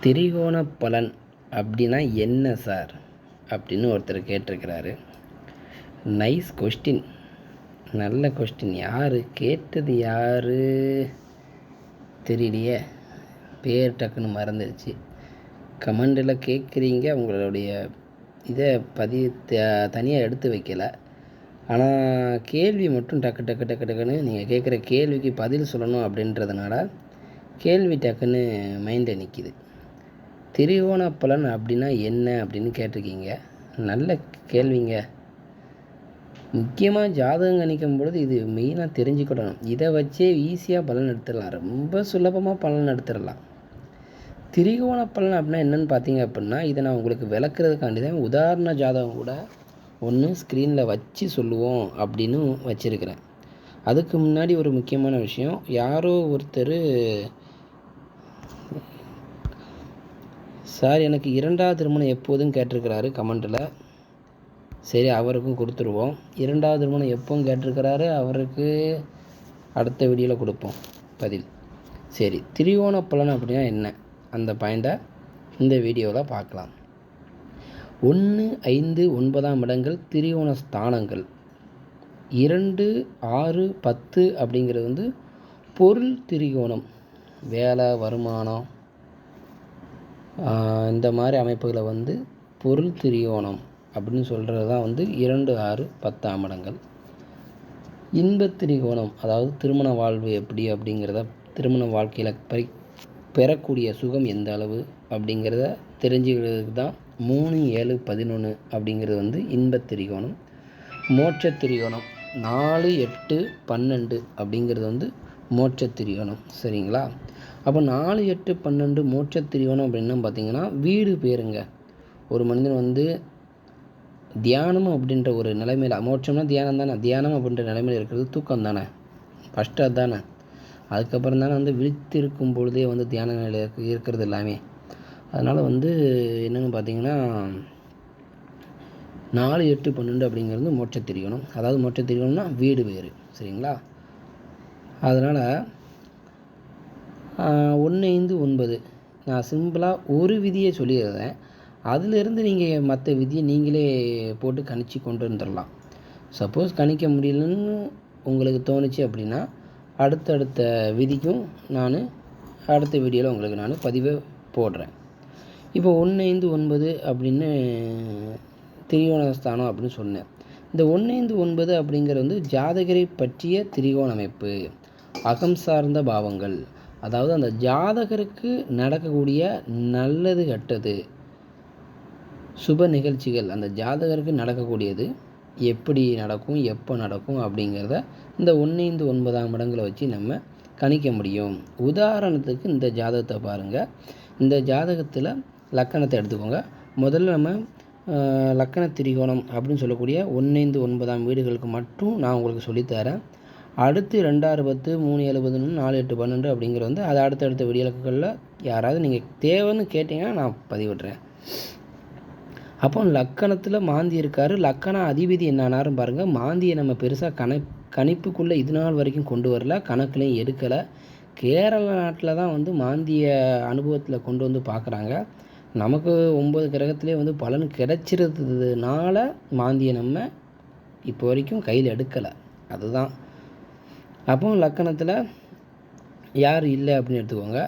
திரிகோண பலன் அப்படின்னா என்ன சார் அப்படின்னு ஒருத்தர் கேட்டிருக்கிறாரு. நைஸ் கொஸ்டின், நல்ல கொஸ்டின். யார் கேட்டது? யார் தெரியலையே, பேர் டக்குன்னு மறந்துடுச்சு. கமெண்டில் கேட்குறீங்க, உங்களுடைய இதை தனியாக எடுத்து வைக்கலை. ஆனால் கேள்வி மட்டும் டக்குன்னு நீங்கள் கேட்குற கேள்விக்கு பதில் சொல்லணும் அப்படின்றதுனால கேள்வி டக்குன்னு மைண்டில் நிற்கிது. திரிகோண பலன் அப்படின்னா என்ன அப்படின்னு கேட்டிருக்கீங்க. நல்ல கேள்விங்க. முக்கியமாக ஜாதகம் கணிக்கும் பொழுது இது மெயினாக தெரிஞ்சுக்கிடணும். இதை வச்சே ஈஸியாக பலன் எடுத்துடலாம், ரொம்ப சுலபமாக பலன் எடுத்துடலாம். திரிகோண பலன் அப்படின்னா என்னென்னு பார்த்தீங்க அப்படின்னா, இதை நான் உங்களுக்கு விளக்குறதுக்காண்டி தான் உதாரண ஜாதகம் கூட ஒன்று ஸ்க்ரீனில் வச்சு சொல்லுவோம் அப்படின்னு வச்சுருக்கிறேன். அதுக்கு முன்னாடி ஒரு முக்கியமான விஷயம், யாரோ ஒருத்தர் சார் எனக்கு 2வது திருமணம் எப்போதும் கேட்டிருக்கிறாரு கமெண்ட்டில். சரி, அவருக்கும் கொடுத்துருவோம். 2வது திருமணம் எப்போவும் கேட்டிருக்கிறாரு, அவருக்கு அடுத்த வீடியோவில் கொடுப்போம் பதில். சரி, திரிகோண பலன் அப்படின்னா என்ன, அந்த பாயிண்ட்டை இந்த வீடியோவில் பார்க்கலாம். 1, 5, 9ஆம் இடங்கள் திரிகோண ஸ்தானங்கள். 2, 6, 10 அப்படிங்கிறது பொருள் திரிகோணம். வேலை, வருமானம், இந்த மாதிரி அமைப்புகளை பொருள் திரிகோணம் அப்படின்னு சொல்கிறது தான் 2, 6, 10ஆம் இடங்கள். இன்பத் திரிகோணம், அதாவது திருமண வாழ்வு எப்படி அப்படிங்கிறத, திருமண வாழ்க்கையில் பெறக்கூடிய சுகம் எந்த அளவு அப்படிங்கிறத தெரிஞ்சுக்கிறதுக்கு தான் 3, 7, 11 அப்படிங்கிறது இன்பத் திரிகோணம். மோட்ச திரிகோணம் 4, 8, 12 அப்படிங்கிறது மோட்ச திரிகோணம். சரிங்களா? அப்போ 4, 8, 12 மோட்ச திரிகோணம் அப்படின்னா பார்த்திங்கன்னா வீடு பேருங்க. ஒரு மனிதன் தியானம் அப்படின்ற ஒரு நிலைமையில், மோட்சம்னா தியானம் தானே, தியானம் அப்படின்ற நிலைமையில் இருக்கிறது தூக்கம் தானே, ஃபஸ்ட்டு அதுதானே. அதுக்கப்புறம் தானே விழித்திருக்கும் பொழுதே தியான நிலையில் இருக்கிறது எல்லாமே. அதனால் என்னென்னு பார்த்திங்கன்னா 4, 8, 12 அப்படிங்கிறது மோட்ச திரிகோணம். அதாவது மோட்ச திரிகோணம்னா வீடு வேறு. சரிங்களா? அதனால் 1, 5, 9 நான் சிம்பிளாக ஒரு விதியை சொல்லிடுறேன். அதிலிருந்து நீங்கள் மற்ற விதியை நீங்களே போட்டு கணிச்சு கொண்டு வந்துடலாம். சப்போஸ் கணிக்க முடியலன்னு உங்களுக்கு தோணுச்சு அப்படின்னா அடுத்தடுத்த விதிக்கும் நான் அடுத்த வீடியோவில் உங்களுக்கு நான் பதிவை போடுறேன். இப்போ 1, 5, 9 அப்படின்னு திரிகோணஸ்தானம் அப்படின்னு சொன்னேன். இந்த 1, 5, 9 அப்படிங்கிறது ஜாதகரை பற்றிய திரிகோண அமைப்பு, அகம் சார்ந்த பாவங்கள். அதாவது அந்த ஜாதகருக்கு நடக்கக்கூடிய நல்லது கெட்டது சுப நிகழ்ச்சிகள், அந்த ஜாதகருக்கு நடக்கக்கூடியது எப்படி நடக்கும், எப்போ நடக்கும் அப்படிங்கிறத இந்த 1, 5, 9ஆம் இடங்களை வச்சு நம்ம கணிக்க முடியும். உதாரணத்துக்கு இந்த ஜாதகத்தை பாருங்கள். இந்த ஜாதகத்தில் லக்கணத்தை எடுத்துக்கோங்க. முதல்ல நம்ம லக்கண திரிகோணம் அப்படின்னு சொல்லக்கூடிய 1, 5, 9ஆம் வீடுகளுக்கு மட்டும் நான் உங்களுக்கு சொல்லித்தரேன். அடுத்து 2, 6, 10, 3, 7, 11, 4, 8, 12 அப்படிங்கிறது அது அடுத்தடுத்த வீடியோக்களில் யாராவது நீங்கள் தேவைன்னு கேட்டிங்கன்னா நான் பதிவிடுறேன். அப்போ லக்கணத்தில் மாந்தி இருக்கார். லக்கண அதிபதி என்னானாரும் பாருங்கள். மாந்தியை நம்ம பெருசாக கணிப்புக்குள்ளே இது நாள் வரைக்கும் கொண்டு வரல, கணக்குலையும் எடுக்கலை. கேரள நாட்டில் தான் மாந்திய அனுபவத்தில் கொண்டு பார்க்குறாங்க. நமக்கு 9 கிரகத்திலே பலன் கிடைச்சிருந்ததுனால மாந்தியை நம்ம இப்போ வரைக்கும் கையில் எடுக்கலை. அதுதான். அப்போ லக்கணத்தில் யார் இல்லை அப்படின்னு எடுத்துக்கோங்க.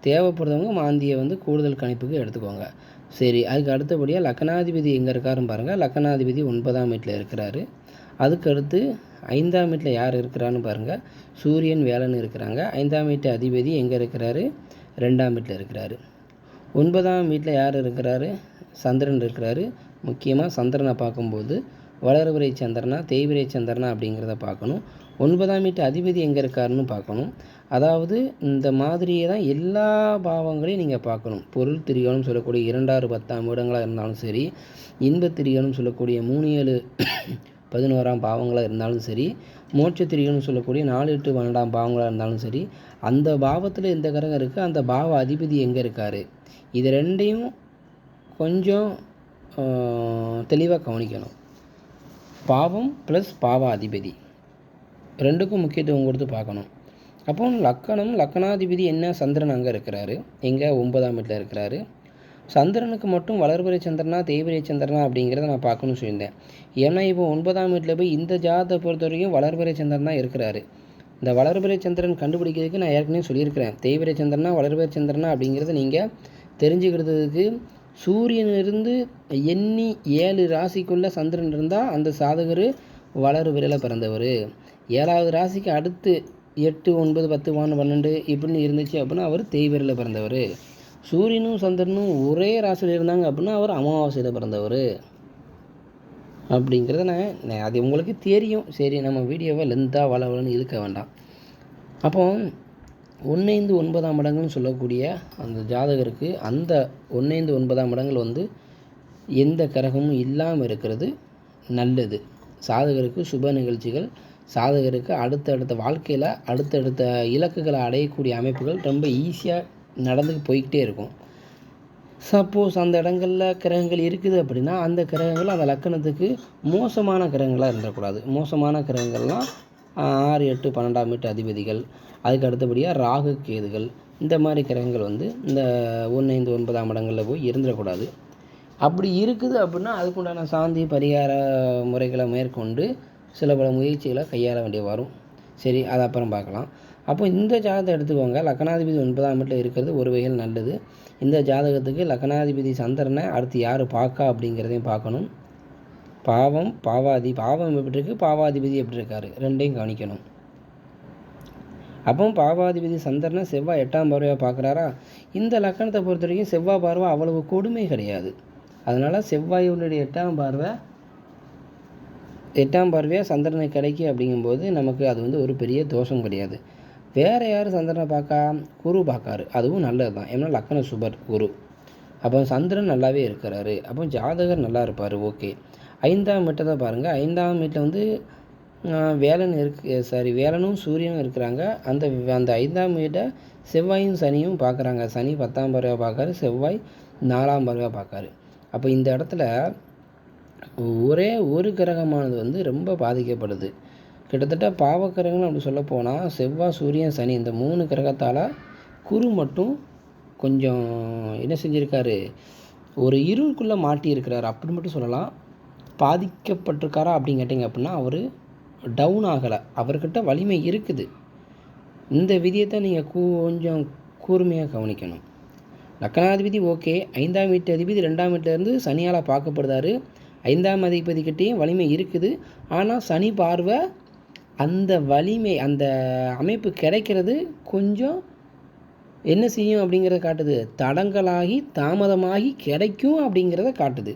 தேவைப்படுறவங்க மாந்தியை கூடுதல் கணிப்புக்கு எடுத்துக்கோங்க. சரி, அதுக்கு அடுத்தபடியாக லக்கணாதிபதி எங்கே இருக்காருன்னு பாருங்கள். லக்கணாதிபதி 9ஆம் வீட்டில் இருக்கிறாரு. அதுக்கடுத்து 5ஆம் வீட்டில் யார் இருக்கிறான்னு பாருங்கள். சூரியன், வேலன் இருக்கிறாங்க. 5ஆம் வீட்டு அதிபதி எங்கே இருக்கிறாரு? 2ஆம் வீட்டில் இருக்கிறாரு. 9ஆம் வீட்டில் யார் இருக்கிறாரு? சந்திரன் இருக்கிறாரு. முக்கியமாக சந்திரனை பார்க்கும்போது வளர்பிறை சந்திரனா தேய்பிறை சந்திரனா அப்படிங்கிறத பார்க்கணும். 9ஆம் வீட்டு அதிபதி எங்கே இருக்காருன்னு பார்க்கணும். அதாவது இந்த மாதிரியே தான் எல்லா பாவங்களையும் நீங்கள் பார்க்கணும். பொருள் திரிகோணம் சொல்லக்கூடிய 2, 6, 10ஆம் இடங்களாக இருந்தாலும் சரி, இன்பத் திரிகோணம் சொல்லக்கூடிய 3, 7, 11ஆம் பாவங்களாக இருந்தாலும் சரி, மோட்ச திரிகோணம் சொல்லக்கூடிய 4, 8, 12ஆம் பாவங்களாக இருந்தாலும் சரி, அந்த பாவத்தில் எந்த கிரகம் இருக்குது, அந்த பாவ அதிபதி எங்கே இருக்கார், இது ரெண்டையும் கொஞ்சம் தெளிவாக கவனிக்கணும். பாவம் ப்ளஸ் பாவ அதிபதி ரெண்டுக்கும் முக்கியத்துவம் கொடுத்து பார்க்கணும். அப்போ லக்கணம் லக்கணாதிபதி என்ன சந்திரன் அங்கே இருக்கிறாரு, எங்கே 9ஆம் வீட்டில் இருக்கிறாரு. சந்திரனுக்கு மட்டும் வளர்பிறை சந்திரனா தேய்பிறை சந்திரனா அப்படிங்கிறத நான் பார்க்கணும்னு சொல்லியிருந்தேன். ஏன்னா இப்போ 9ஆம் வீட்டில் போய் இந்த ஜாதத்தை பொறுத்த வரைக்கும் வளர்பிறை சந்திரன் தான் இருக்கிறாரு. இந்த வளர்பிறை சந்திரன் கண்டுபிடிக்கிறதுக்கு நான் ஏற்கனவே சொல்லியிருக்கிறேன். தேய்பிறை சந்திரனா வளர்பிறை சந்திரனா அப்படிங்கிறத நீங்கள் தெரிஞ்சுக்கிறதுக்கு சூரியனிலிருந்து எண்ணி 7 ராசிக்குள்ளே சந்திரன் இருந்தால் அந்த சாதகர் வளர்பிறையில் பிறந்தவர். 7வது ராசிக்கு அடுத்து 8, 9, 10, 12 இப்படின்னு இருந்துச்சு அப்படின்னா அவர் தேய்பிறையில் பிறந்தவர். சூரியனும் சந்திரனும் ஒரே ராசியில் இருந்தாங்க அப்படின்னா அவர் அமாவாசையில் பிறந்தவர் அப்படிங்கிறத நான் அது உங்களுக்கு தெரியும். சரி, நம்ம வீடியோவை லென்த்தாக வளவலன்னு இழுக்க வேண்டாம். அப்போ 1, 5, 9ஆம் இடங்கள்னு சொல்லக்கூடிய அந்த ஜாதகருக்கு அந்த 1, 5, 9ஆம் இடங்கள் வந்து எந்த கிரகமும் இல்லாமல் இருக்கிறது நல்லது. சாதகருக்கு சுப நிகழ்ச்சிகள், சாதகருக்கு அடுத்தடுத்த வாழ்க்கையில் அடுத்தடுத்த இலக்குகளை அடையக்கூடிய அமைப்புகள் ரொம்ப ஈஸியாக நடந்து போய்கிட்டே இருக்கும். சப்போஸ் அந்த இடங்களில் கிரகங்கள் இருக்குது அப்படின்னா அந்த கிரகங்கள் அந்த லக்கணத்துக்கு மோசமான கிரகங்களாக இருந்துடக்கூடாது. மோசமான கிரகங்கள்லாம் 6, 8, 12ஆம் வீட்டு அதிபதிகள், அதுக்கு அடுத்தபடியாக ராகு கேதுகள், இந்த மாதிரி கிரகங்கள் வந்து இந்த 1, 5, 9ஆம் இடங்களில் போய் இருந்துடக்கூடாது. அப்படி இருக்குது அப்படின்னா அதுக்குண்டான சாந்தி பரிகார முறைகளை மேற்கொண்டு சில பல முயற்சிகளை கையாள வேண்டிய வரும். சரி, அது அப்புறம் பார்க்கலாம். அப்போ இந்த ஜாதகத்தை எடுத்துக்கோங்க. லக்கணாதிபதி 9ஆம் வீட்டில் இருக்கிறது ஒரு வகையில் நல்லது. இந்த ஜாதகத்துக்கு லக்கணாதிபதி சந்திரனை அடுத்து யார் பார்க்கா அப்படிங்கிறதையும் பார்க்கணும். பாவம் எப்படி இருக்குது, பாவாதிபதி எப்படி இருக்கார், ரெண்டையும் கவனிக்கணும். அப்போ பாவாதிபதி சந்திரனை செவ்வாய் 8ஆம் பார்வையாக பார்க்குறாரா. இந்த லக்கணத்தை பொறுத்த வரைக்கும் செவ்வாய் பார்வை அவ்வளவு கொடுமை கிடையாது. அதனால் செவ்வாயுடைய 8ஆம் பார்வையாக சந்திரனை கிடைக்கி அப்படிங்கும்போது நமக்கு அது வந்து ஒரு பெரிய தோஷம் கிடையாது. வேறு யார் சந்திரனை பார்க்கா, குரு பார்க்காரு, அதுவும் நல்லது தான். ஏன்னா லக்கண சுபர் குரு. அப்போ சந்திரன் நல்லாவே இருக்கிறாரு. அப்போ ஜாதகர் நல்லா இருப்பார். ஓகே, 5ஆம் வீட்டை பாருங்கள். 5ஆம் வீட்டில் வந்து வேலனும் சூரியனும் இருக்கிறாங்க. அந்த 5ஆம் வீட்டை செவ்வாயும் சனியும் பார்க்குறாங்க. சனி 10ஆம் பார்வையாக பார்க்காரு, செவ்வாய் 4ஆம் பார்வையாக பார்க்காரு. அப்போ இந்த இடத்துல ஒரே ஒரு கிரகமானது வந்து ரொம்ப பாதிக்கப்படுது. கிட்டத்தட்ட பாவக்கிரகங்கள் அப்படி சொல்லப்போனால் செவ்வாய், சூரியன், சனி இந்த 3 கிரகத்தால் குரு மட்டும் கொஞ்சம் என்ன செஞ்சுருக்காரு, ஒரு இருளுக்குள்ளே மாட்டியிருக்கிறார் அப்படி மட்டும் சொல்லலாம். பாதிக்கப்பட்டிருக்காரா அப்படின்னு கேட்டிங்க அப்படின்னா அவர் டவுன் ஆகலை, அவர்கிட்ட வலிமை இருக்குது. இந்த விதியத்தை நீங்கள் கொஞ்சம் கூர்மையாக கவனிக்கணும். லக்கணாதிபதி ஓகே, 5ஆம் வீட்டு அதிபதி 2ஆம் வீட்டிலேருந்து சனியால் பார்க்கப்படுதாரு. 5ஆம் அதிபதிக்கிட்டேயும் வலிமை இருக்குது. ஆனால் சனி பார்வை அந்த வலிமை அந்த அமைப்பு கிடைக்கிறது கொஞ்சம் என்ன செய்யும் அப்படிங்கிறத காட்டுது, தடங்களாகி தாமதமாகி கிடைக்கும் அப்படிங்கிறத காட்டுது.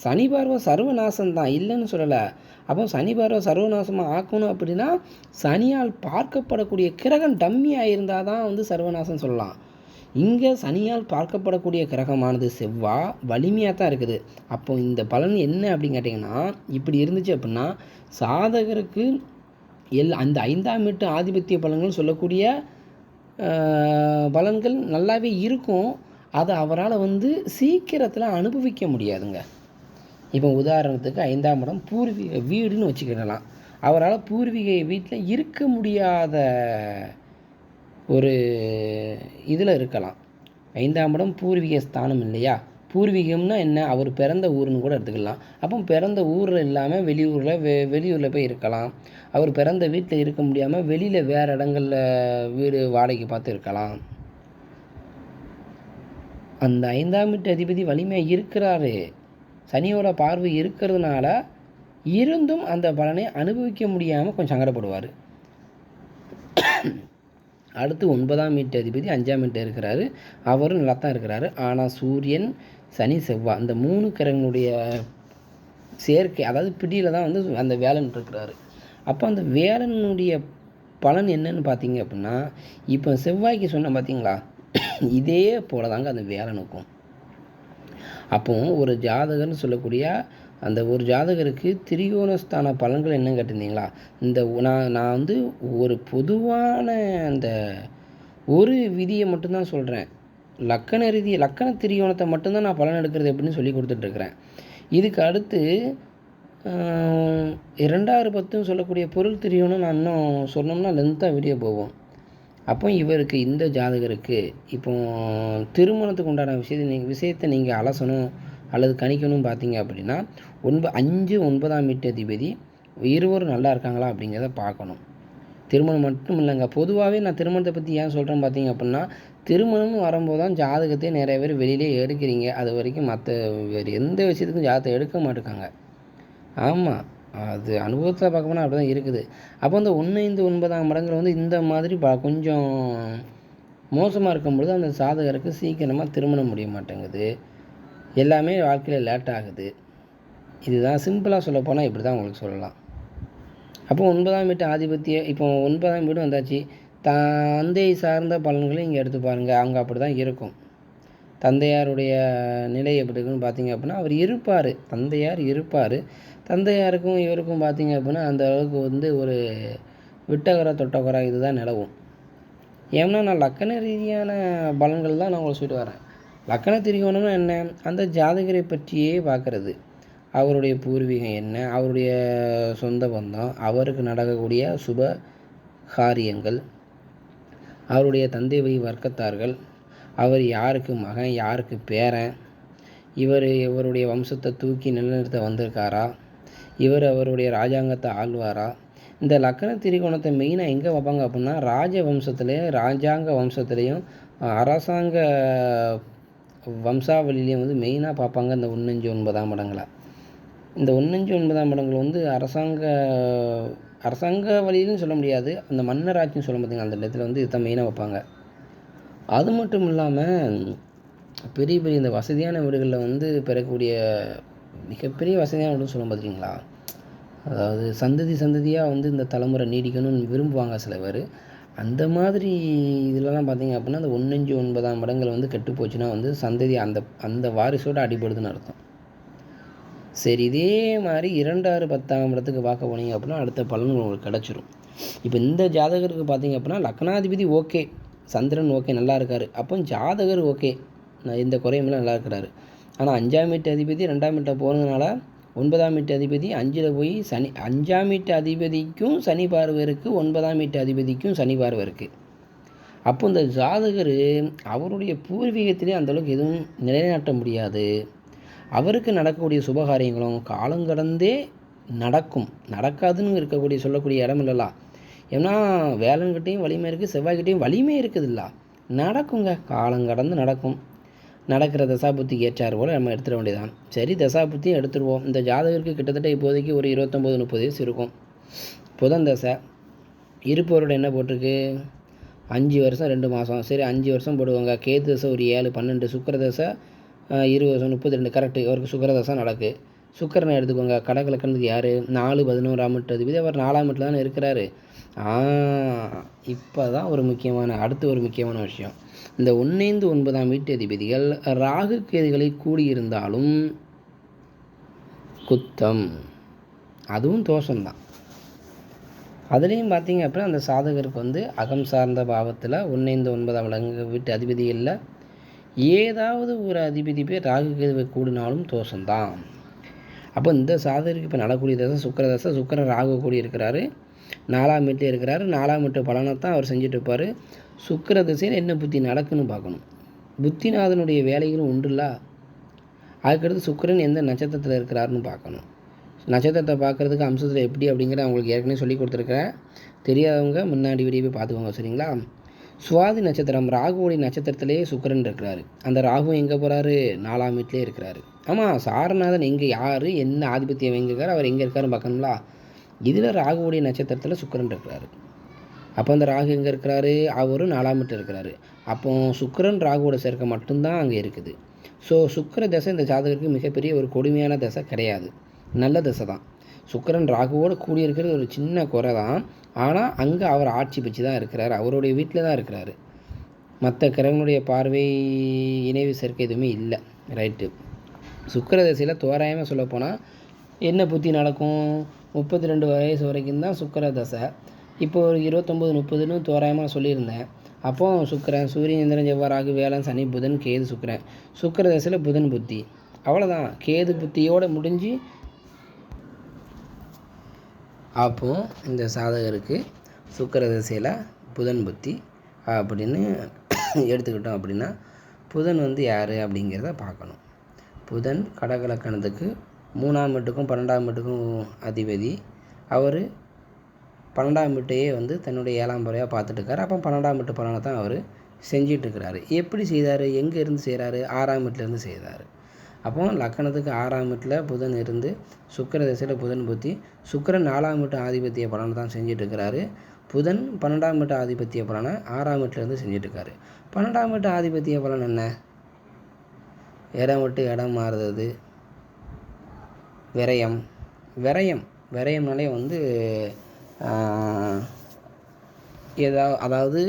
சனி பார்வை சர்வநாசம்தான், இல்லைன்னு சொல்லலை. அப்போ சனி பார்வை சர்வநாசமாக ஆக்கணும் அப்படின்னா சனியால் பார்க்கப்படக்கூடிய கிரகம் டம்மியாக இருந்தால் தான் வந்து சர்வநாசம் சொல்லலாம். இங்கே சனியால் பார்க்கப்படக்கூடிய கிரகமானது செவ்வாய் வலிமையாக தான் இருக்குது. அப்போ இந்த பலன் என்ன அப்படின்னு கேட்டிங்கன்னா, இப்படி இருந்துச்சு அப்படின்னா சாதகருக்கு அந்த 5ஆம் வீட்டு ஆதிபத்திய பலன்கள் சொல்லக்கூடிய பலன்கள் நல்லாவே இருக்கும். அதை அவரால் வந்து சீக்கிரத்தில் அனுபவிக்க முடியாதுங்க. இப்போ உதாரணத்துக்கு 5ஆம் இடம் பூர்வீக வீடுன்னு வச்சுக்கிடலாம். அவரால் பூர்வீக வீட்டில் இருக்க முடியாத ஒரு இதில் இருக்கலாம். 5ஆம் இடம் பூர்வீக ஸ்தானம் இல்லையா. பூர்வீகம்னா என்ன, அவர் பிறந்த ஊருன்னு கூட எடுத்துக்கலாம். அப்போ பிறந்த ஊரில் இல்லாமல் வெளியூரில் போய் இருக்கலாம். அவர் பிறந்த வீட்டில் இருக்க முடியாமல் வெளியில் வேறு இடங்களில் வீடு வாடகைக்கு பார்த்து இருக்கலாம். அந்த 5ஆம் வீட்டு அதிபதி வலிமையாக இருக்கிறாரு, சனியோட பார்வை இருக்கிறதுனால இருந்தும் அந்த பலனை அனுபவிக்க முடியாமல் கொஞ்சம் சங்கடப்படுவார். அடுத்து 9ஆம் வீட்டு அதிபதி 5ஆம் வீட்டில் இருக்கிறாரு, அவரும் நல்லா தான் இருக்கிறாரு. ஆனால் சூரியன், சனி, செவ்வாய் அந்த 3 கிரகங்களுடைய சேர்க்கை, அதாவது பிடியில் தான் வந்து அந்த வேலன் இருக்கிறாரு. அப்போ அந்த வேலனுடைய பலன் என்னன்னு பார்த்தீங்க அப்படின்னா, இப்போ செவ்வாய்க்கு சொன்ன பார்த்தீங்களா, இதே போல தாங்க அந்த வேலனுக்கும். அப்போ ஒரு ஜாதகர்னு சொல்லக்கூடிய அந்த ஒரு ஜாதகருக்கு திரிகோணஸ்தான பலன்கள் என்னன்னு கேட்டிருந்தீங்களா. இந்த நான் வந்து ஒரு பொதுவான அந்த ஒரு விதியை மட்டும்தான் சொல்கிறேன். லக்கண திரிகோணத்தை மட்டும்தான் நான் பலன் எடுக்கிறது எப்படின்னு சொல்லி கொடுத்துட்ருக்குறேன். இதுக்கு அடுத்து 2010 சொல்லக்கூடிய பொருள் திரிகோணம் நான் இன்னும் சொன்னோம்னா லென்த்தாக வீடியோ போவோம். அப்போ இவருக்கு இந்த ஜாதகருக்கு இப்போ திருமணத்துக்கு உண்டான விஷயத்தை நீங்கள் அலசணும் அல்லது கணிக்கணும் பார்த்தீங்க அப்படின்னா 5 9ஆம் வீட்டு அதிபதி இருவரும் நல்லா இருக்காங்களா அப்படிங்கிறத பார்க்கணும். திருமணம் மட்டும் இல்லைங்க, பொதுவாகவே நான் திருமணத்தை பற்றி ஏன் சொல்கிறேன் பார்த்தீங்க அப்படின்னா, திருமணம்னு வரும்போது தான் ஜாதகத்தையே நிறைய பேர் வெளியிலே எடுக்கிறீங்க. அது வரைக்கும் மற்ற வேறு எந்த விஷயத்துக்கும் ஜாதகத்தை எடுக்க மாட்டேங்காங்க. ஆமாம், அது அனுபவத்தில் பார்க்க போனால் அப்படி தான் இருக்குது. அப்போ இந்த 1 5 9ஆம் இடங்கள் வந்து இந்த மாதிரி கொஞ்சம் மோசமாக இருக்கும்பொழுது அந்த ஜாதகருக்கு சீக்கிரமாக திருமணம் முடிய மாட்டேங்குது. எல்லாமே வாழ்க்கையில் லேட் ஆகுது. இதுதான் சிம்பிளாக சொல்லப்போனால் இப்படி தான் உங்களுக்கு சொல்லலாம். அப்போ 9ஆம் வீட்டு ஆதிபத்தியம் இப்போ 9ஆம் வீடு வந்தாச்சு. தந்தை சார்ந்த பலன்களையும் இங்கே எடுத்து பாருங்கள். அவங்க அப்படி தான் இருக்கும். தந்தையாருடைய நிலை எப்படி இருக்குன்னு பார்த்தீங்க அப்படின்னா, அவர் இருப்பார், தந்தையார் இருப்பார். தந்தையாருக்கும் இவருக்கும் பார்த்தீங்க அப்படின்னா அந்த அளவுக்கு வந்து ஒரு விட்டகர தொட்டகர இதுதான் நிலவும். ஏன்னா நான் லக்கண ரீதியான பலன்கள் தான் நான் உங்களுக்கு சொல்லிட்டு வரேன். லக்கண திரிகோணம்னா என்ன? அந்த ஜாதகரை பற்றியே பார்க்குறது. அவருடைய பூர்வீகம் என்ன, அவருடைய சொந்த பந்தம், அவருக்கு நடக்கக்கூடிய சுப காரியங்கள், அவருடைய தந்தை வழி வர்க்கத்தார்கள், அவர் யாருக்கு மகன், யாருக்கு பேரன், இவருடைய வம்சத்தை தூக்கி நிலைநிறுத்த வந்திருக்காரா, அவருடைய ராஜாங்கத்தை ஆள்வாரா. இந்த லக்கண திரிகோணத்தை மெயினாக எங்கே வைப்பாங்க அப்படின்னா, ராஜாங்க வம்சத்துலேயும் அரசாங்க வம்சாவளியிலையும் வந்து மெயினாக பார்ப்பாங்க இந்த 1 5 9ஆம் இடங்களை. இந்த 1 5 9ஆம் இடங்கள் வந்து அரசாங்க வழியிலும் சொல்ல முடியாது, அந்த மன்னர் ஆட்சின்னு சொல்ல பார்த்தீங்க, அந்த இடத்துல வந்து இதுதான் மெயினாக வைப்பாங்க. அது மட்டும் இல்லாமல் பெரிய பெரிய இந்த வசதியான வீடுகளில் வந்து பெறக்கூடிய மிகப்பெரிய வசதியான வீடுன்னு சொல்ல பார்த்தீங்களா, அதாவது சந்ததியாக வந்து இந்த தலைமுறை நீடிக்கணும்னு விரும்புவாங்க சில பேர். அந்த மாதிரி இதிலலாம் பார்த்தீங்க அப்படின்னா அந்த 1 5 9ஆம் இடங்கள் வந்து கெட்டு போச்சுன்னா வந்து சந்ததி அந்த வாரிசோடு அடிபடுதுன்னு அர்த்தம். சரி, இதே மாதிரி 2 6 10ஆம் இடத்துக்கு பார்க்க போனீங்க அப்படின்னா அடுத்த பலன் உங்களுக்கு கிடச்சிரும். இப்போ இந்த ஜாதகருக்கு பார்த்தீங்க அப்படின்னா லக்னாதிபதி ஓகே, சந்திரன் ஓகே நல்லா இருக்கார். அப்போ ஜாதகர் ஓகே, இந்த குறையுமெல்லாம் நல்லா இருக்கிறாரு. ஆனால் 5ஆம் வீட்டு அதிபதி 2ஆம் வீட்டை போனதுனால 9ஆம் வீட்டு அதிபதி 5ல் போய் 5ஆம் வீட்டு அதிபதிக்கும் சனி பார்வை இருக்குது, 9ஆம் வீட்டு அதிபதிக்கும் சனி பார்வை இருக்குது. அப்போ இந்த ஜாதகர் அவருடைய பூர்வீகத்திலே அந்தளவுக்கு எதுவும் நிலைநாட்ட முடியாது. அவருக்கு நடக்கக்கூடிய சுபகாரியங்களும் காலங்கடந்தே நடக்காதுன்னு இருக்கக்கூடிய சொல்லக்கூடிய இடம் இல்லைலாம். ஏன்னா வேலன்கிட்டையும் வலிமை இருக்குது, செவ்வாய்கிட்டையும் வலிமை இருக்குதுல்ல, நடக்குங்க, காலங்கடந்து நடக்கும். நடக்கிற தசாபுத்திக்கு ஏற்றார் போல் நம்ம எடுத்துட வேண்டியதான். சரி, தசாபுத்தியும் எடுத்துருவோம். இந்த ஜாதகருக்கு கிட்டத்தட்ட இப்போதைக்கு ஒரு 29 30 வயசு இருக்கும். புதன் தசை இருப்பவரோட என்ன போட்டிருக்கு, 5 வருஷம் 2 மாதம். சரி, 5 வருஷம் போடுவாங்க. கேது தசை ஒரு 7 12, சுக்கிர தசை 20 வருஷம் 32 கரெக்டு. அவருக்கு சுக்கிர தசை நடக்கு. சுக்கிரனை எடுத்துக்கோங்க. கடகலக்கணத்துக்கு யார், 4 11ஆம் வீட்டு அதிபதி. அவர் 4ஆம் வீட்டில் தானே இருக்கிறாரு. இப்போ தான் ஒரு முக்கியமான விஷயம். இந்த 1 5 9ஆம் வீட்டு அதிபதிகள் ராகு கேதுகளை கூடியிருந்தாலும் குத்தம், அதுவும் தோஷம்தான். அதுலேயும் பார்த்தீங்க அப்படின்னா அந்த சாதகருக்கு வந்து அகம் சார்ந்த பாவத்தில் 1 5 9ஆம் வீட்டு அதிபதிகளில் ஏதாவது ஒரு அதிபதி பேர் ராகு கேதுவை கூடினாலும் தோஷம்தான். அப்போ இந்த சாதகருக்கு இப்போ நடக்கூடிய தசை சுக்கிரன் ராகு கூடி இருக்கிறாரு, 4ஆம் வீட்டில் இருக்கிறாரு. 4ஆம் வீட்டு பலனை தான் அவர் செஞ்சுட்டு இருப்பார். சுக்கிர திசையில் என்ன புத்தி நடக்குன்னு பார்க்கணும். புத்திநாதனுடைய வேலைகளும் உண்டுல்ல. அதுக்கடுத்து சுக்கிரன் எந்த நட்சத்திரத்தில் இருக்கிறாருன்னு பார்க்கணும். நட்சத்திரத்தை பார்க்குறதுக்கு அம்சத்தில் எப்படி அப்படிங்கிறத அவங்களுக்கு ஏற்கனவே சொல்லி கொடுத்துருக்கேன். தெரியாதவங்க முன்னாடி வீடியோவை பார்த்துக்கோங்க, சரிங்களா. சுவாதி நட்சத்திரம், ராகுவோடைய நட்சத்திரத்திலே சுக்கிரன் இருக்கிறாரு. அந்த ராகு எங்கே போகிறாரு, 4ஆம் வீட்டிலே இருக்கிறாரு. ஆமாம், சாரநாதன் எங்கே, யார் என்ன ஆதிபத்தியம் எங்கே இருக்கார், அவர் எங்கே இருக்காருன்னு பார்க்கணுங்களா. இதில் ராகுவோடைய நட்சத்திரத்தில் சுக்கிரன் இருக்கிறாரு. அப்போ அந்த ராகு எங்கே இருக்கிறாரு, அவரும் 4ஆம் வீட்டில் இருக்கிறாரு. அப்போ சுக்கிரன் ராகுவோட சேர்க்கை மட்டும்தான் அங்கே இருக்குது. ஸோ சுக்கிர தசை இந்த ஜாதகருக்கு மிகப்பெரிய ஒரு கொடுமையான தசை கிடையாது, நல்ல தசை தான். சுக்கிரன் ராகுவோடு கூடியிருக்கிறது ஒரு சின்ன குறை தான். ஆனால் அங்கே அவர் ஆட்சி பெற்று தான் இருக்கிறார், அவருடைய வீட்டில் தான் இருக்கிறாரு. மற்ற கிரகனுடைய பார்வை இணைவு சேர்க்கை எதுவுமே இல்லை, ரைட்டு. சுக்கிர தசையில் தோராயமாக சொல்லப்போனால் என்ன புத்தி நடக்கும், 32 வயசு வரைக்கும் தான் சுக்கிர தசை. இப்போ ஒரு 29 30ன்னு தோராயமாக சொல்லியிருந்தேன். அப்போ சுக்கிரன், சூரியன், சந்திரன், செவ்வாய், ராகு, வேலன், சனி, புதன், கேது, சுக்கிரன். சுக்கிர தசையில் புதன் புத்தி, அவ்வளோதான். கேது புத்தியோடு முடிஞ்சு. அப்போது இந்த சாதகருக்கு சுக்கிர தசையில் புதன் புத்தி, அப்படின்னு எடுத்துக்கிட்டோம் அப்படின்னா புதன் வந்து யார் அப்படிங்கிறத பார்க்கணும். புதன் கடகலக்கணத்துக்கு 3ஆம் வீட்டுக்கும் 12ஆம் வீட்டுக்கும் அதிபதி. அவர் 12ஆம் வீட்டையே வந்து தன்னுடைய 7ஆம் முறையாக பார்த்துட்டுருக்காரு. அப்போ 12ஆம் வீட்டு பலனை தான் அவர் செஞ்சிட்ருக்கிறாரு. எப்படி செய்தார், எங்கே இருந்து செய்கிறாரு? 6ஆம் வீட்டிலேருந்து செய்கிறாரு. அப்போ லக்கணத்துக்கு 6ஆம் வீட்டில் புதன் இருந்து சுக்கிர திசையில் புதன் புத்தி, சுக்கிரன் 4ஆம் வீட்டு ஆதிபத்திய பலனை தான் செஞ்சிட்ருக்கிறாரு. புதன் 12ஆம் வீட்டு ஆதிபத்திய பலனை 6ஆம் வீட்டிலேருந்து செஞ்சிட்ருக்காரு. 12ஆம் வீட்டு ஆதிபத்திய பலன் என்ன? இடம் விட்டு இடம் மாறுறது, விரயம். விரயம்னாலே வந்து அதாவது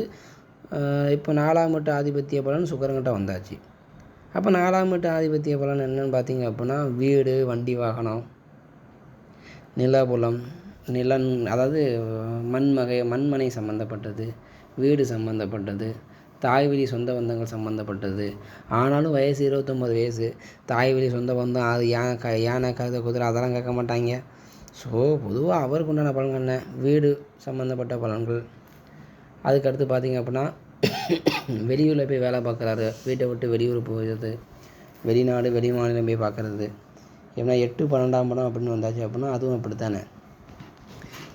இப்போ 4ஆம் வீட்டு ஆதிபத்திய பலன் சுக்கிரன்கிட்ட வந்தாச்சு. அப்போ 4ஆம் வீட்டு ஆதிபத்திய பலன் என்னென்னு பார்த்தீங்க அப்படின்னா வீடு, வண்டி, வாகனம், நிலபுலம், அதாவது மண்மனை சம்மந்தப்பட்டது, வீடு சம்மந்தப்பட்டது, தாய்வழி சொந்த பந்தங்கள் சம்மந்தப்பட்டது. ஆனாலும் வயசு 29 வயசு, தாய்வழி சொந்த பந்தம், அது யானை கழுதை குதிரை அதெல்லாம் கேட்க மாட்டாங்க. ஸோ பொதுவாக அவருக்கு உண்டான பலன்கள் என்ன? வீடு சம்மந்தப்பட்ட பலன்கள். அதுக்கடுத்து பார்த்திங்க அப்படின்னா வெளியூரில் போய் வேலை பார்க்குறாரு, வீட்டை விட்டு வெளியூர் போகிறது, வெளிநாடு வெளி மாநிலம் போய் பார்க்குறது. ஏன்னா 8 12ஆம் படம் அப்படின்னு வந்தாச்சு அப்படின்னா அதுவும் அப்படி தானே.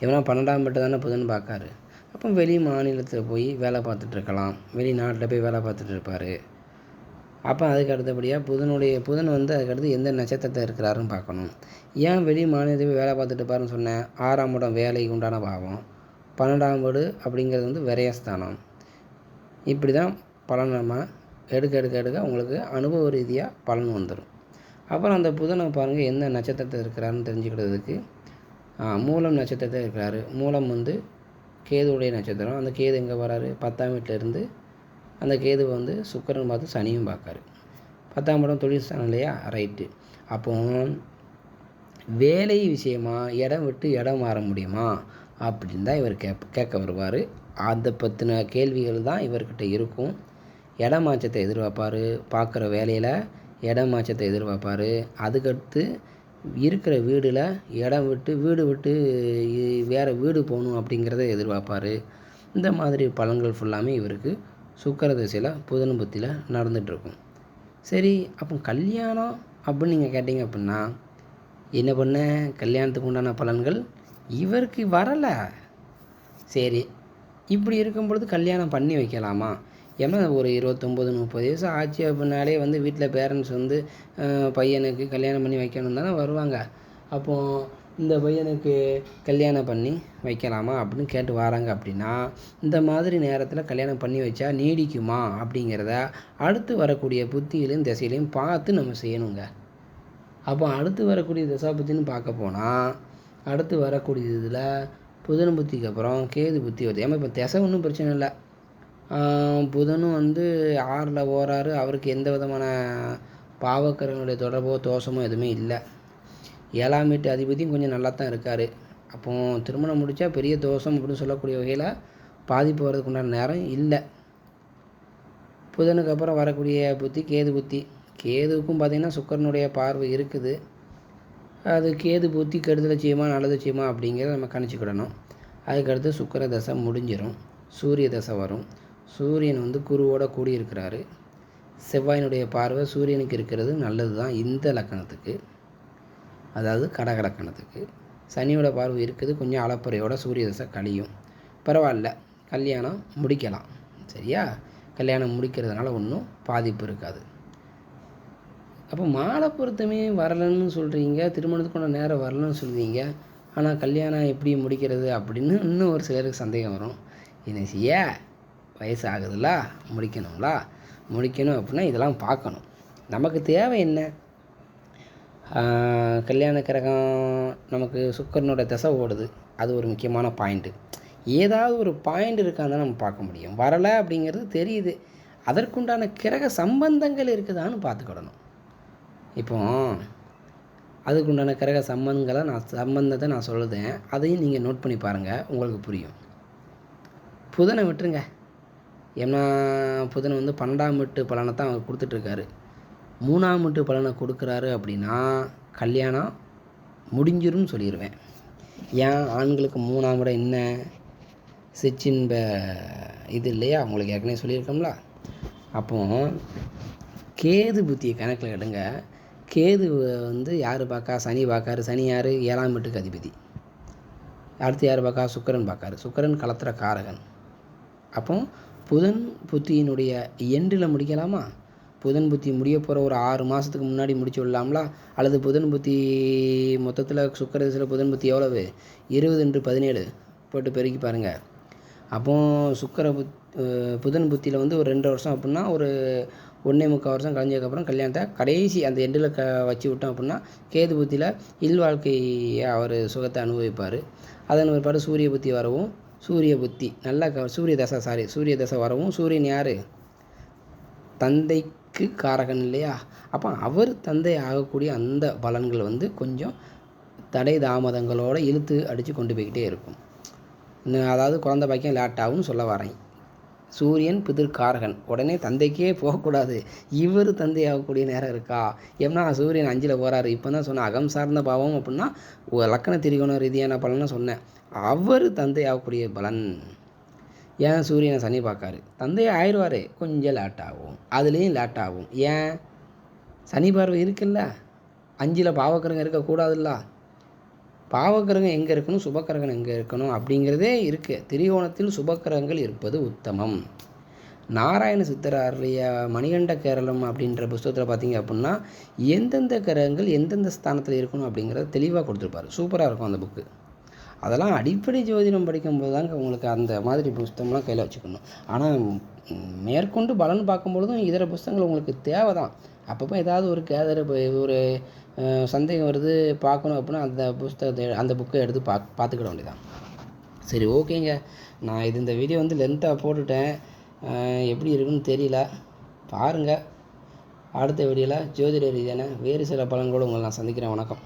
ஏன்னா 12ஆம் பட்டம் தானே புதன் பார்க்காரு. அப்போ வெளி மாநிலத்தில் போய் வேலை பார்த்துட்ருக்கலாம், வெளிநாட்டில் போய் வேலை பார்த்துட்டு இருப்பார். அப்போ அதுக்கு அடுத்தபடியாக புதன் வந்து அதுக்கடுத்து எந்த நட்சத்திரத்தை இருக்கிறாருன்னு பார்க்கணும். ஏன் வெளி மாநிலத்தில் போய் வேலை பார்த்துட்டு இருப்பாருன்னு சொன்னேன்? 6ஆம் இடம் வேலைக்கு உண்டான பாவம், 12ஆம் வீடு அப்படிங்கிறது வந்து விரயஸ்தானம். இப்படி தான் பலன் நம்ம எடுக்க உங்களுக்கு அனுபவ ரீதியாக பலன் வந்துடும். அப்புறம் அந்த புதனை பாருங்கள் எந்த நட்சத்திரத்தை இருக்கிறாருன்னு தெரிஞ்சுக்கிறதுக்கு மூலம் நட்சத்திரத்தை இருக்கிறாரு. மூலம் வந்து கேதுவுடைய நட்சத்திரம். அந்த கேது எங்கே வராரு? 10ஆம் வீட்டிலேருந்து அந்த கேதுவை வந்து சுக்கிரன் பார்த்து சனியும் பார்க்காரு. 10ஆம் இடம் தொழில் ஸ்தானம் இல்லையா? ரைட்டு. அப்போ வேலை விஷயமா இடம் விட்டு இடம் மாற முடியுமா அப்படின்னு தான் இவர் கேட்க வருவார். அதை பற்றின கேள்விகள் தான் இவர்கிட்ட இருக்கும். இடமாற்றத்தை எதிர்பார்ப்பார், பார்க்குற வேலையில் இடமாற்றத்தை எதிர்பார்ப்பார். அதுக்கடுத்து இருக்கிற வீடில் வீடு விட்டு வேறு வீடு போகணும் அப்படிங்கிறத எதிர்பார்ப்பார். இந்த மாதிரி பலன்கள் ஃபுல்லாமே இவருக்கு சுக்கிர திசையில் புதன் புத்தியில் நடந்துகிட்ருக்கும். சரி, அப்போ கல்யாணம் அப்படின்னு நீங்கள் கேட்டிங்க அப்படின்னா என்ன பண்ண? கல்யாணத்துக்கு உண்டான பலன்கள் இவருக்கு வரலை. சரி, இப்படி இருக்கும் பொழுது கல்யாணம் பண்ணி வைக்கலாமா? ஏன்னா ஒரு 29 30 வயசு ஆச்சு அப்படின்னாலே வந்து வீட்டில் பேரண்ட்ஸ் வந்து பையனுக்கு கல்யாணம் பண்ணி வைக்கணும் தானே வருவாங்க. அப்போது இந்த பையனுக்கு கல்யாணம் பண்ணி வைக்கலாமா அப்படின்னு கேட்டு வராங்க. அப்படின்னா இந்த மாதிரி நேரத்தில் கல்யாணம் பண்ணி வச்சா நீடிக்குமா அப்படிங்கிறத அடுத்து வரக்கூடிய புத்தியிலையும் திசையிலையும் பார்த்து நம்ம செய்யணுங்க. அப்போ அடுத்து வரக்கூடிய திசா புத்தின்னு பார்க்க போனால் அடுத்து வரக்கூடிய இதில் புதன் புத்திக்கு அப்புறம் கேது புத்தி வருது. ஏன்னா இப்போ திசை ஒன்றும் பிரச்சனை இல்லை. புதனும் வந்து 6ல் ஓராரு, அவருக்கு எந்த விதமான பாவக்கரனுடைய தொடர்போ தோஷமோ எதுவுமே இல்லை. 7ஆம் வீட்டு அதிபதியும் கொஞ்சம் நல்லா தான் இருக்கார். அப்போது திருமணம் முடித்தா பெரிய தோஷம் அப்படின்னு சொல்லக்கூடிய வகையில் பாதிப்பு வர்றதுக்கு உண்டான நேரம் இல்லை. புதனுக்கு அப்புறம் வரக்கூடிய புத்தி கேது புத்தி. கேதுவுக்கும் பார்த்திங்கன்னா சுக்கிரனுடைய பார்வை இருக்குது. அது கேது புத்தி கெடுதலை செய்யுமா நல்லது செய்யுமா அப்படிங்கிறத நம்ம கணிச்சுக்கிடணும். அதுக்கடுத்து சுக்கிர தசை முடிஞ்சிடும், சூரிய தசை வரும். சூரியன் வந்து குருவோட கூடியிருக்கிறாரு. செவ்வாயினுடைய பார்வை சூரியனுக்கு இருக்கிறது நல்லது தான் இந்த லக்கணத்துக்கு, அதாவது கடக லக்கணத்துக்கு. சனியோட பார்வை இருக்குது, கொஞ்சம் அளப்பறையோட சூரிய தசை கழியும். பரவாயில்ல, கல்யாணம் முடிக்கலாம். சரியா? கல்யாணம் முடிக்கிறதுனால ஒன்றும் பாதிப்பு இருக்காது. அப்போ மாலை பொருத்தமே வரலைன்னு சொல்கிறீங்க, திருமணத்துக்குள்ள நேரம் வரலன்னு சொல்கிறீங்க, ஆனால் கல்யாணம் எப்படி முடிக்கிறது அப்படின்னு இன்னும் ஒரு சிலருக்கு சந்தேகம் வரும். என்ன செய்ய? வயசு ஆகுதுல்ல, முடிக்கணும் அப்படின்னா இதெல்லாம் பார்க்கணும். நமக்கு தேவை என்ன? கல்யாண கிரகம் நமக்கு சுக்கிரனோட திசை ஓடுது, அது ஒரு முக்கியமான பாயிண்ட்டு. ஏதாவது ஒரு பாயிண்ட் இருக்கான்னு தான் நம்ம பார்க்க முடியும். வரலை அப்படிங்கிறது தெரியுது, அதற்குண்டான கிரக சம்பந்தங்கள் இருக்குதான்னு பார்த்துக்கிடணும். இப்போ அதுக்குண்டான கிரக சம்பந்தத்தை நான் சொல்லுதேன், அதையும் நீங்கள் நோட் பண்ணி பாருங்கள், உங்களுக்கு புரியும். புதனை விட்டுருங்க. ஏன்னா புதன் வந்து 12ஆம் வீட்டு பலனை தான் அவர் கொடுத்துட்ருக்காரு. 3ஆம் வீட்டு பலனை கொடுக்குறாரு அப்படின்னா கல்யாணம் முடிஞ்சிரும்னு சொல்லிடுவேன். ஏன்? ஆண்களுக்கு 3ஆம் இடம் என்ன? சிற்றின்ப இது இல்லையா, உங்களுக்கு ஏற்கனவே சொல்லியிருக்கோம்ல. அப்போ கேது புத்தியை கணக்கில் எடுங்க. கேது வந்து யார் பார்க்கா, சனி பார்க்காரு. சனி யார், 7ஆம் வீட்டுக்கு அதிபதி. அடுத்து யார் பார்க்கா, சுக்கிரன் பார்க்காரு. சுக்கிரன் களத்திர காரகன். அப்போ புதன் புத்தியினுடைய எண்டில் முடிக்கலாமா? புதன் புத்தி முடிய போகிற ஒரு 6 மாதத்துக்கு முன்னாடி முடிச்சு விடலாம்ல? அல்லது புதன் புத்தி மொத்தத்தில் சுக்கிர திசையில் புதன் புத்தி எவ்வளவு, 20×17 போட்டு பெருக்கி பாருங்கள். அப்போது புதன் புத்தியில் வந்து ஒரு 2 வருஷம் அப்படின்னா ஒரு 1.25 வருஷம் கழிஞ்சதுக்கப்புறம் கல்யாணத்தை கடைசி அந்த எண்டில் வச்சு விட்டோம் அப்படின்னா, கேது புத்தியில் இல்வாழ்க்கையை அவர் சுகத்தை அனுபவிப்பார். அதன் பிற்பாடு சூரிய புத்தி வரவும், சூரிய புத்தி நல்லா சூரிய தசை வரவும், சூரியன் யார், தந்தைக்கு காரகன் இல்லையா? அப்போ அவர் தந்தை ஆகக்கூடிய அந்த பலன்கள் வந்து கொஞ்சம் தடை தாமதங்களோடு இழுத்து அடித்து கொண்டு போய்கிட்டே இருக்கும். அதாவது குழந்தை பாக்கியம் லேட்டாகும்னு சொல்ல வரேன். சூரியன் பிதிர்காரகன், உடனே தந்தைக்கே போகக்கூடாது. இவர் தந்தை ஆகக்கூடிய நேரம் இருக்கா? ஏன்னா சூரியன் 5ல் போகிறாரு. இப்போ தான் சொன்னேன் அகம் சார்ந்த பாவம் அப்படின்னா லக்கண திரிகோண ரீதியான பலன்னு சொன்னேன். அவர் தந்தை ஆகக்கூடிய பலன். ஏன் சூரியனை சனி பார்க்காரு, தந்தை ஆயிடுவார், கொஞ்சம் லேட் ஆகும். அதுலேயும் லேட் ஆகும். ஏன், சனி பார்வை இருக்குல்ல, 5ல் பாவக்கிரகம் இருக்கக்கூடாதுல்ல. பாவக்கிரகம் எங்கே இருக்கணும், சுபக்கிரகம் எங்கே இருக்கணும் அப்படிங்கிறதே இருக்குது. திரிகோணத்தில் சுபக்கிரகங்கள் இருப்பது உத்தமம். நாராயண சித்தராருடைய மணிகண்ட கேரளம் அப்படின்ற புஸ்தகத்தில் பார்த்தீங்க அப்படின்னா எந்தெந்த கிரகங்கள் எந்தெந்த ஸ்தானத்தில் இருக்கணும் அப்படிங்கிறத தெளிவாக கொடுத்துருப்பாரு. சூப்பராக இருக்கும் அந்த புக்கு. அதெல்லாம் அடிப்படை ஜோதிடம் படிக்கும்போது தாங்க உங்களுக்கு அந்த மாதிரி புஸ்தகம்லாம் கையில் வச்சுக்கணும். ஆனால் மேற்கொண்டு பலன் பார்க்கும்பொழுதும் இதர புஸ்தகங்கள் உங்களுக்கு தேவை தான். அப்பப்போ ஏதாவது ஒரு ஒரு சந்தேகம் வருது பார்க்கணும் அப்படின்னா அந்த புக்கை எடுத்து பார்த்துக்கிட வேண்டியதான். சரி, ஓகேங்க. நான் இந்த வீடியோ வந்து லென்த்தாக போட்டுட்டேன். எப்படி இருக்குன்னு தெரியல, பாருங்கள். அடுத்த வீடியோவில் ஜோதிட ரீதியான வேறு சில பலன்களோடு உங்களை நான் சந்திக்கிறேன். வணக்கம்.